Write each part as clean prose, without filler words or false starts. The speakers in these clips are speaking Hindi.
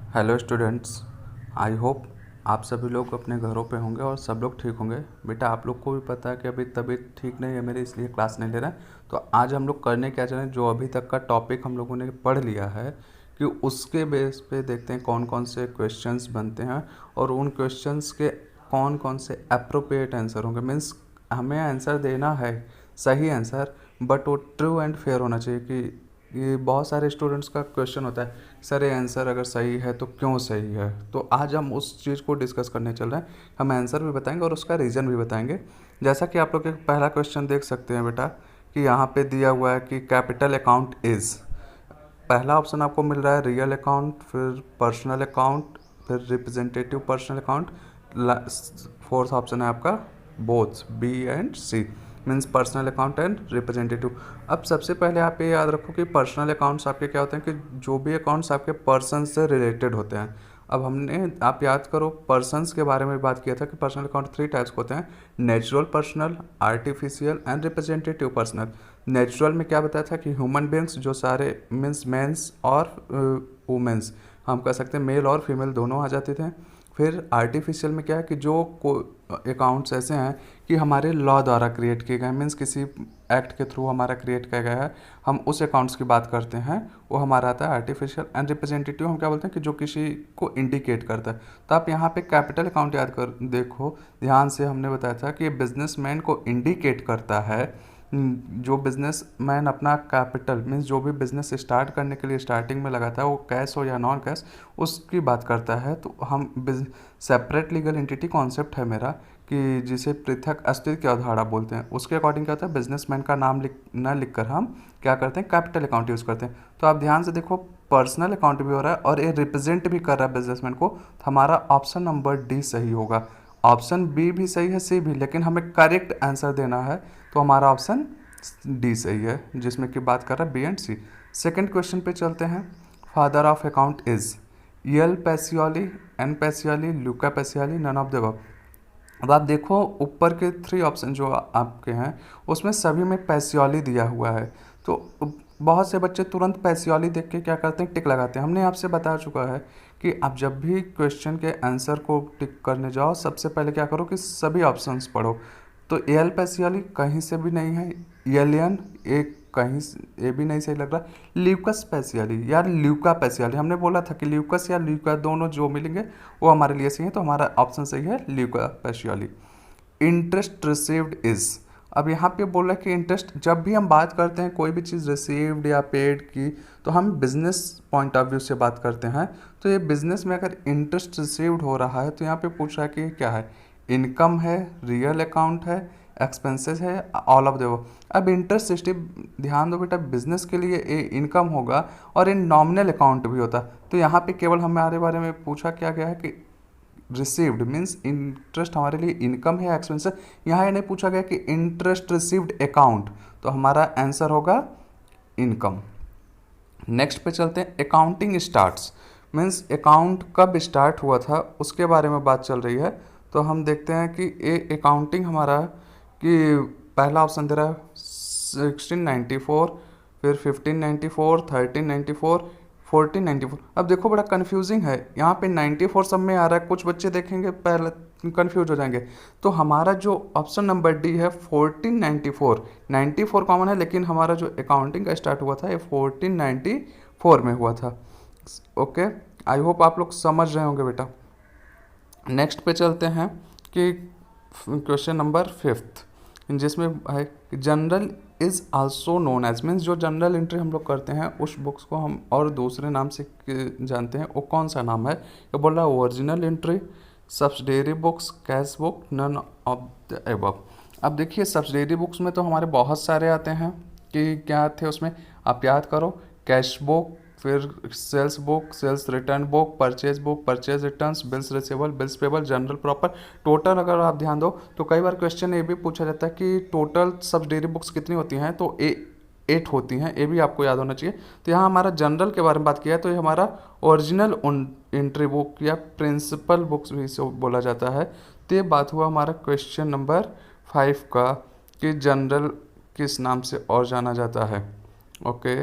हेलो स्टूडेंट्स, आई होप आप सभी लोग अपने घरों पे होंगे और सब लोग ठीक होंगे। बेटा, आप लोग को भी पता है कि अभी तबीयत ठीक नहीं है मेरी, इसलिए क्लास नहीं ले रहा है। तो आज हम लोग करने क्या चाह रहे हैं, जो अभी तक का टॉपिक हम लोगों ने पढ़ लिया है कि उसके बेस पे देखते हैं कौन कौन से क्वेश्चंस बनते हैं और उन क्वेश्चंस के कौन कौन से अप्रोप्रिएट आंसर होंगे। मीन्स हमें आंसर देना है सही आंसर, बट वो ट्रू एंड फेयर होना चाहिए। कि ये बहुत सारे स्टूडेंट्स का क्वेश्चन होता है, सर ये आंसर अगर सही है तो क्यों सही है। तो आज हम उस चीज़ को डिस्कस करने चल रहे हैं। हम आंसर भी बताएंगे और उसका रीज़न भी बताएंगे। जैसा कि आप लोग एक पहला क्वेश्चन देख सकते हैं बेटा, कि यहाँ पे दिया हुआ है कि कैपिटल अकाउंट इज़। पहला ऑप्शन आपको मिल रहा है रियल अकाउंट, फिर पर्सनल अकाउंट, फिर representative personal account. Fourth option है आपका both, B and C, means personal account and representative. अब सबसे पहले आप ये याद रखो कि पर्सनल अकाउंट्स आपके क्या होते हैं, कि जो भी अकाउंट्स आपके पर्सन से रिलेटेड होते हैं। अब हमने, आप याद करो, पर्सन्स के बारे में बात किया था कि पर्सनल अकाउंट 3 टाइप्स के होते हैं, natural personal, artificial and representative personal. Natural में क्या बताया था कि ह्यूमन बींग्स जो सारे, मीन्स मेंस और वुमेंस, हम कह सकते हैं मेल और फीमेल दोनों आ जाते थे। फिर आर्टिफिशियल में क्या है कि जो अकाउंट्स ऐसे हैं कि हमारे लॉ द्वारा क्रिएट किए गए, मीन्स किसी एक्ट के थ्रू हमारा क्रिएट किया गया है, हम उस अकाउंट्स की बात करते हैं, वो हमारा आता है आर्टिफिशियल। एंड रिप्रेजेंटेटिव हम क्या बोलते हैं कि जो किसी को इंडिकेट करता है। तो आप यहाँ पे कैपिटल अकाउंट याद कर देखो ध्यान से, हमने बताया था कि ये बिजनेसमैन को इंडिकेट करता है। जो बिजनेसमैन अपना कैपिटल, मीन्स जो भी बिजनेस स्टार्ट करने के लिए स्टार्टिंग में लगाता है, वो कैश हो या नॉन कैश, उसकी बात करता है। तो हम सेपरेट लीगल एंटिटी कॉन्सेप्ट है मेरा, कि जिसे पृथक अस्तित्व की अवधारणा बोलते हैं, उसके अकॉर्डिंग क्या होता है, बिजनेसमैन का नाम लिख कर हम क्या करते हैं, कैपिटल अकाउंट यूज़ करते हैं। तो आप ध्यान से देखो, पर्सनल अकाउंट भी हो रहा है और ये रिप्रेजेंट भी कर रहा है बिजनेसमैन को। तो हमारा ऑप्शन नंबर डी सही होगा। ऑप्शन बी भी सही है, सी भी, लेकिन हमें करेक्ट आंसर देना है, तो हमारा ऑप्शन डी सही है, जिसमें कि बात कर रहा है B and C. Second question पे चलते हैं। फादर ऑफ अकाउंट इज यल पैसियोली, एन पैसियोली, Luca Pacioli, none of the above. अब आप देखो ऊपर के 3 ऑप्शन जो आपके हैं उसमें सभी में पैसियोली दिया हुआ है। तो बहुत से बच्चे तुरंत पैसियोली देख के क्या करते हैं, टिक लगाते हैं। हमने आपसे बता चुका है कि आप जब भी क्वेश्चन के आंसर को टिक करने जाओ, सबसे पहले क्या करो कि सभी ऑप्शंस पढ़ो। तो एल पैसियोली कहीं से भी नहीं है, एलियन एक कहीं ये भी नहीं सही लग रहा, ल्यूकस पैसियोली या ल्यूका पैसियोली। हमने बोला था कि ल्यूकस या ल्यूका दोनों जो मिलेंगे वो हमारे लिए सही है, तो हमारा ऑप्शन सही है Luca Pacioli. Interest received is, अब यहाँ पे बोला कि इंटरेस्ट, जब भी हम बात करते हैं कोई भी चीज़ रिसीव्ड या पेड की, तो हम बिजनेस पॉइंट ऑफ व्यू से बात करते हैं। तो ये बिजनेस में अगर इंटरेस्ट रिसीव्ड हो रहा है तो यहाँ पे पूछ रहा है कि क्या है, इनकम है, रियल अकाउंट है, एक्सपेंसेस है, ऑल ऑफ द। अब इंटरेस्ट सिस्टम ध्यान दो बेटा, बिजनेस के लिए ये इनकम होगा और ये नॉमिनल अकाउंट भी होता। तो यहाँ पे केवल हमारे बारे में पूछा क्या गया है कि रिसीव्ड, मीन्स इंटरेस्ट हमारे लिए इनकम है, एक्सपेंसेस। यहाँ ये नहीं पूछा गया कि इंटरेस्ट रिसीव्ड अकाउंट, तो हमारा आंसर होगा इनकम। नेक्स्ट पे चलते हैं। अकाउंटिंग स्टार्ट्स, मीन्स अकाउंट कब स्टार्ट हुआ था उसके बारे में बात चल रही है। तो हम देखते हैं कि ये अकाउंटिंग हमारा, कि पहला ऑप्शन दे रहा है 1694, फिर 1594, 1394, 1494। अब देखो बड़ा कन्फ्यूजिंग है, यहाँ पे 94 सब में आ रहा है, कुछ बच्चे देखेंगे पहले कन्फ्यूज हो जाएंगे। तो हमारा जो ऑप्शन नंबर डी है 1494, 94 कॉमन है, लेकिन हमारा जो अकाउंटिंग का स्टार्ट हुआ था ये 1494 में हुआ था। ओके, आई होप आप लोग समझ रहे होंगे बेटा। नेक्स्ट पे चलते हैं कि क्वेश्चन नंबर 5, जिसमें है journal is also known as, means जो जनरल एंट्री हम लोग करते हैं उस बुक्स को हम और दूसरे नाम से जानते हैं, वो कौन सा नाम है। ये बोल रहा है original entry, subsidiary books, cash book, none of the above. अब देखिए सब्सिडियरी बुक्स में तो हमारे बहुत सारे आते हैं, कि क्या थे उसमें आप याद करो, कैश बुक, फिर sales book, sales return book, purchase book, purchase returns, bills receivable, bills payable, journal proper. Total अगर आप ध्यान दो तो कई बार क्वेश्चन ये भी पूछा जाता है कि टोटल सब्सिडियरी बुक्स कितनी होती हैं, तो 8 होती हैं, ये भी आपको याद होना चाहिए। तो यहाँ हमारा जनरल के बारे में बात किया है, तो ये हमारा ओरिजिनल एंट्री बुक या प्रिंसिपल बुक्स भी इसे बोला जाता है। तो ये बात हुआ हमारा क्वेश्चन नंबर 5 का, कि जनरल किस नाम से और जाना जाता है। ओके,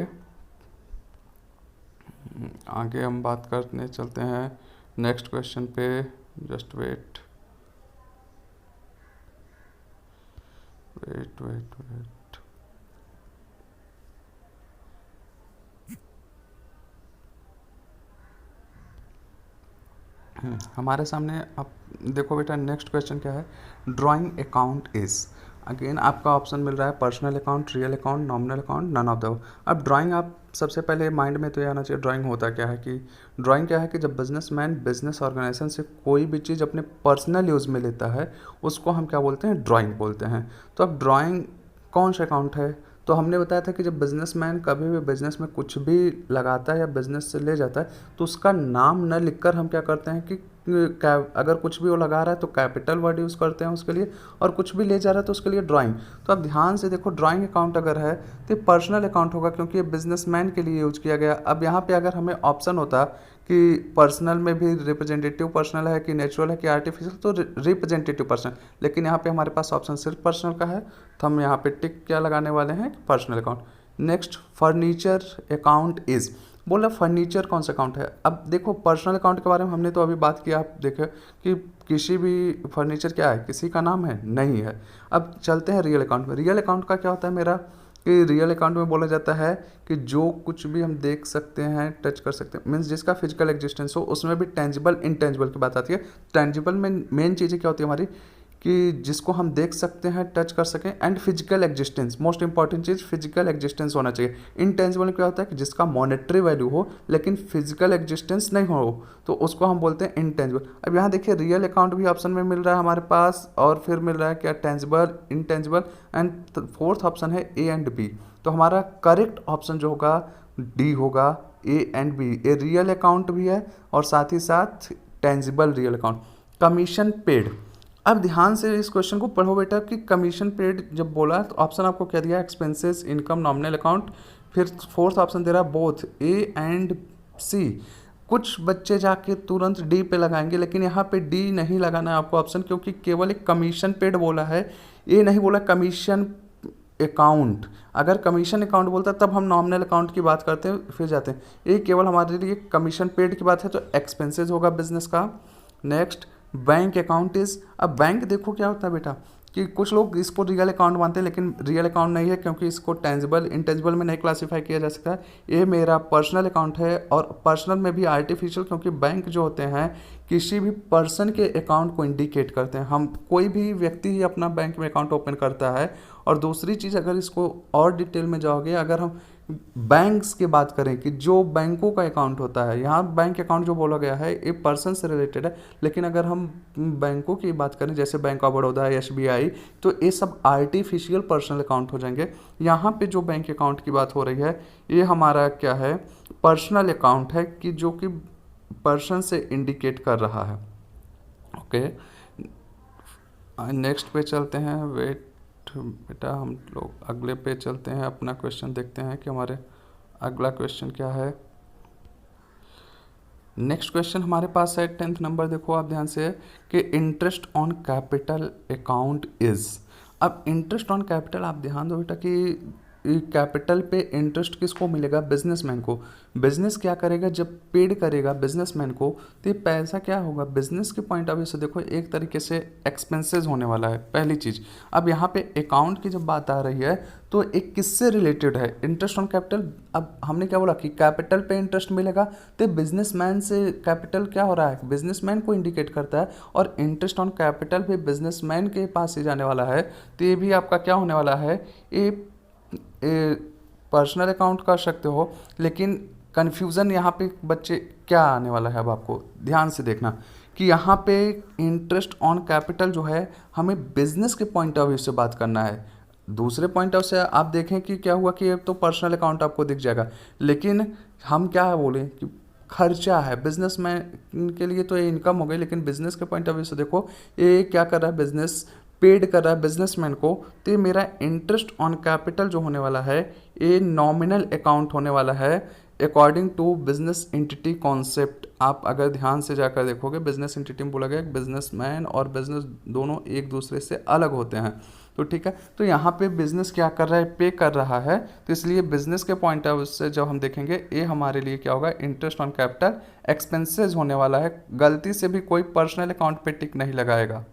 आगे हम बात करने चलते हैं नेक्स्ट क्वेश्चन पे। Just wait wait wait wait. हमारे सामने अब देखो बेटा, नेक्स्ट क्वेश्चन क्या है। ड्राइंग अकाउंट इज, अगेन आपका ऑप्शन मिल रहा है personal account, real account, nominal account, none of the. अब ड्राइंग, आप सबसे पहले माइंड में तो ये आना चाहिए ड्राइंग होता क्या है। कि ड्राइंग क्या है कि जब बिजनेसमैन बिजनेस ऑर्गेनाइजेशन से कोई भी चीज़ अपने पर्सनल यूज़ में लेता है उसको हम क्या बोलते हैं, ड्राइंग बोलते हैं। तो अब ड्राइंग कौन सा अकाउंट है, तो हमने बताया था कि जब बिजनेसमैन कभी भी बिजनेस में कुछ भी लगाता है या बिजनेस से ले जाता है तो उसका नाम न लिखकर हम क्या करते हैं कि अगर कुछ भी वो लगा रहा है तो कैपिटल वर्ड यूज़ करते हैं उसके लिए, और कुछ भी ले जा रहा है तो उसके लिए ड्राइंग। तो अब ध्यान से देखो, ड्राइंग अकाउंट अगर है तो ये पर्सनल अकाउंट होगा क्योंकि ये बिजनेसमैन के लिए यूज किया गया। अब यहाँ पे अगर हमें ऑप्शन होता कि पर्सनल में भी रिप्रेजेंटेटिव पर्सनल है कि नेचुरल है कि आर्टिफिशियल, तो रिप्रेजेंटेटिव पर्सनल, लेकिन यहाँ पे हमारे पास ऑप्शन सिर्फ पर्सनल का है तो हम यहाँ पे टिक क्या लगाने वाले हैं, personal account. Next, furniture account is, बोला फर्नीचर कौन सा अकाउंट है। अब देखो पर्सनल अकाउंट के बारे में हमने तो अभी बात किया, आप देखे कि किसी भी फर्नीचर क्या है, किसी का नाम है, नहीं है। अब चलते हैं रियल अकाउंट में। रियल अकाउंट का क्या होता है मेरा, कि रियल अकाउंट में बोला जाता है कि जो कुछ भी हम देख सकते हैं, टच कर सकते हैं, मीन्स जिसका फिजिकल एग्जिस्टेंस हो, उसमें भी टेंजिबल इनटेंजिबल की बात आती है। टेंजिबल में मेन चीज़ें क्या होती है हमारी, कि जिसको हम देख सकते हैं, टच कर सकें, and physical existence, most important cheese physical existence होना चाहिए। इनटेंजिबल में क्या होता है कि जिसका मॉनेटरी वैल्यू हो लेकिन फिजिकल एग्जिस्टेंस नहीं हो, तो उसको हम बोलते हैं इनटेंजिबल। अब यहाँ देखिए रियल अकाउंट भी ऑप्शन में मिल रहा है हमारे पास, और फिर मिल रहा है क्या, tangible, intangible, and fourth option है ए एंड बी। तो हमारा करेक्ट ऑप्शन जो होगा डी होगा, A and B. A real account भी है और साथ ही साथ tangible real account. Commission paid, अब ध्यान से इस क्वेश्चन को पढ़ो बेटा कि कमीशन पेड जब बोला तो ऑप्शन आपको क्या दिया, एक्सपेंसेस, इनकम, नॉमिनल अकाउंट, फिर फोर्थ ऑप्शन दे रहा बोथ ए एंड सी। कुछ बच्चे जाके तुरंत डी पे लगाएंगे, लेकिन यहाँ पे डी नहीं लगाना है आपको ऑप्शन, क्योंकि केवल एक कमीशन पेड बोला है, ये नहीं बोला कमीशन अकाउंट। अगर कमीशन अकाउंट बोलता है तब हम नॉमिनल अकाउंट की बात करते हैं, फिर जाते हैं। ये केवल हमारे लिए कमीशन पेड की बात है, तो एक्सपेंसेस होगा बिजनेस का। नेक्स्ट, बैंक अकाउंट इज, अब बैंक देखो क्या होता है बेटा, कि कुछ लोग इसको रियल अकाउंट मानते हैं लेकिन रियल अकाउंट नहीं है, क्योंकि इसको टेंजिबल इंटेंजिबल में नहीं क्लासीफाई किया जा सकता। ये मेरा पर्सनल अकाउंट है, और पर्सनल में भी आर्टिफिशियल, क्योंकि बैंक जो होते हैं किसी भी पर्सन के अकाउंट को इंडिकेट करते हैं। हम कोई भी व्यक्ति ही अपना बैंक में अकाउंट ओपन करता है। और दूसरी चीज़, अगर इसको और डिटेल में जाओगे, अगर हम बैंक्स की बात करें कि जो बैंकों का अकाउंट होता है, यहाँ बैंक अकाउंट जो बोला गया है ये पर्सन से रिलेटेड है, लेकिन अगर हम बैंकों की बात करें जैसे बैंक ऑफ बड़ौदा, SBI, तो ये सब आर्टिफिशियल पर्सनल अकाउंट हो जाएंगे। यहाँ पे जो बैंक अकाउंट की बात हो रही है ये हमारा क्या है, पर्सनल अकाउंट है, कि जो कि पर्सन से इंडिकेट कर रहा है। ओके, नेक्स्ट पे चलते हैं। वेट बेटा, हम लोग अगले पे चलते हैं, अपना क्वेश्चन देखते हैं कि हमारे अगला क्वेश्चन क्या है। नेक्स्ट क्वेश्चन हमारे पास है 10th नंबर, देखो आप ध्यान से, कि interest on capital account is. अब इंटरेस्ट ऑन कैपिटल आप ध्यान दो बेटा कि कैपिटल पे इंटरेस्ट किसको मिलेगा, बिजनेसमैन को। बिजनेस क्या करेगा, जब पेड करेगा बिजनेसमैन को, तो ये पैसा क्या होगा, बिजनेस के पॉइंट ऑफ व्यू से देखो एक तरीके से एक्सपेंसेस होने वाला है, पहली चीज़। अब यहाँ पे अकाउंट की जब बात आ रही है तो एक किससे रिलेटेड है, इंटरेस्ट ऑन कैपिटल। अब हमने क्या बोला कि कैपिटल पे इंटरेस्ट मिलेगा, तो बिजनेसमैन से कैपिटल क्या हो रहा है, बिजनेसमैन को इंडिकेट करता है, और इंटरेस्ट ऑन कैपिटल भी बिजनेसमैन के पास ही जाने वाला है। तो ये भी आपका क्या होने वाला है, ये पर्सनल अकाउंट कर सकते हो, लेकिन कन्फ्यूज़न यहाँ पे बच्चे क्या आने वाला है, अब आपको ध्यान से देखना कि यहाँ पे इंटरेस्ट ऑन कैपिटल जो है हमें बिजनेस के पॉइंट ऑफ व्यू से बात करना है। दूसरे पॉइंट ऑफ से आप देखें कि क्या हुआ कि तो पर्सनल अकाउंट आपको दिख जाएगा, लेकिन हम क्या है बोले कि खर्चा है बिजनेसमैन के लिए, तो ये इनकम हो गई, लेकिन बिजनेस के पॉइंट ऑफ व्यू से देखो ये क्या कर रहा है, बिजनेस पेड कर रहा है बिजनेसमैन को। तो ये मेरा इंटरेस्ट ऑन कैपिटल जो होने वाला है ये नॉमिनल अकाउंट होने वाला है, according to business entity concept. आप अगर ध्यान से जाकर देखोगे, बिजनेस एंटिटी में बोला गया बिजनेसमैन और बिजनेस दोनों एक दूसरे से अलग होते हैं। तो ठीक है, तो यहाँ पे बिजनेस क्या कर रहा है, पे कर रहा है, तो इसलिए बिजनेस के पॉइंट ऑफ व्यू से जब हम देखेंगे ये हमारे लिए क्या होगा, इंटरेस्ट ऑन कैपिटल एक्सपेंसेस होने वाला है। गलती से भी कोई पर्सनल अकाउंट पे टिक नहीं लगाएगा।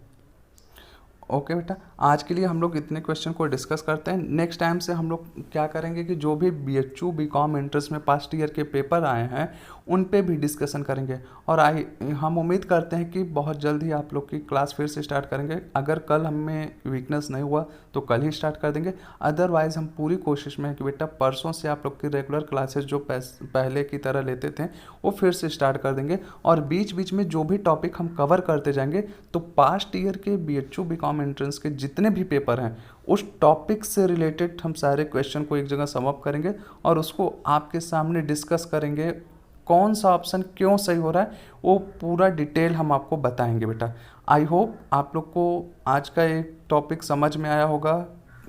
ओके बेटा, आज के लिए हम लोग इतने क्वेश्चन को डिस्कस करते हैं। नेक्स्ट टाइम से हम लोग क्या करेंगे कि जो भी BHU BCom एंट्रेंस में पास्ट ईयर के पेपर आए हैं उन पे भी डिस्कशन करेंगे। और हम उम्मीद करते हैं कि बहुत जल्द ही आप लोग की क्लास फिर से स्टार्ट करेंगे। अगर कल हमें वीकनेस नहीं हुआ तो कल ही स्टार्ट कर देंगे, अदरवाइज़ हम पूरी कोशिश में है कि बेटा परसों से आप लोग की रेगुलर क्लासेस जो पहले की तरह लेते थे वो फिर से स्टार्ट कर देंगे। और बीच बीच में जो भी टॉपिक हम कवर करते जाएंगे, तो पास्ट ईयर के BHU BCom एंट्रेंस के जितने भी पेपर हैं उस टॉपिक से रिलेटेड हम सारे क्वेश्चन को एक जगह सम अप करेंगे और उसको आपके सामने डिस्कस करेंगे। कौन सा ऑप्शन क्यों सही हो रहा है वो पूरा डिटेल हम आपको बताएंगे बेटा। आई होप आप लोग को आज का एक टॉपिक समझ में आया होगा।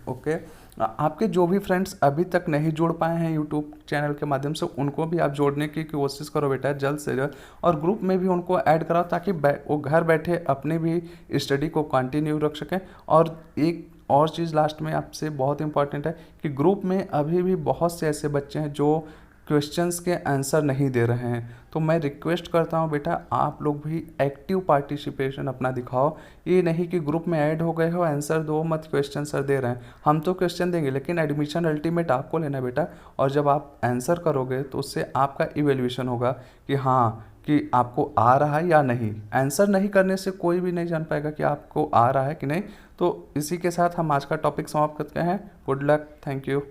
ओके, आपके जो भी फ्रेंड्स अभी तक नहीं जुड़ पाए हैं यूट्यूब चैनल के माध्यम से, उनको भी आप जोड़ने की कोशिश करो बेटा जल्द से जल्द, और ग्रुप में भी उनको ऐड कराओ ताकि वो घर बैठे अपने भी स्टडी को कंटिन्यू रख सकें। और एक और चीज़ लास्ट में आपसे बहुत इंपॉर्टेंट है कि ग्रुप में अभी भी बहुत से ऐसे बच्चे हैं जो क्वेश्चंस के आंसर नहीं दे रहे हैं। तो मैं रिक्वेस्ट करता हूँ बेटा आप लोग भी एक्टिव पार्टिसिपेशन अपना दिखाओ। ये नहीं कि ग्रुप में ऐड हो गए हो आंसर दो मत, क्वेश्चन सर दे रहे हैं, हम तो क्वेश्चन देंगे लेकिन एडमिशन अल्टीमेट आपको लेना है बेटा। और जब आप आंसर करोगे तो उससे आपका इवेल्यूशन होगा कि हाँ कि आपको आ रहा है या नहीं। आंसर नहीं करने से कोई भी नहीं जान पाएगा कि आपको आ रहा है कि नहीं। तो इसी के साथ हम आज का टॉपिक समाप्त करते हैं। Good luck, thank you.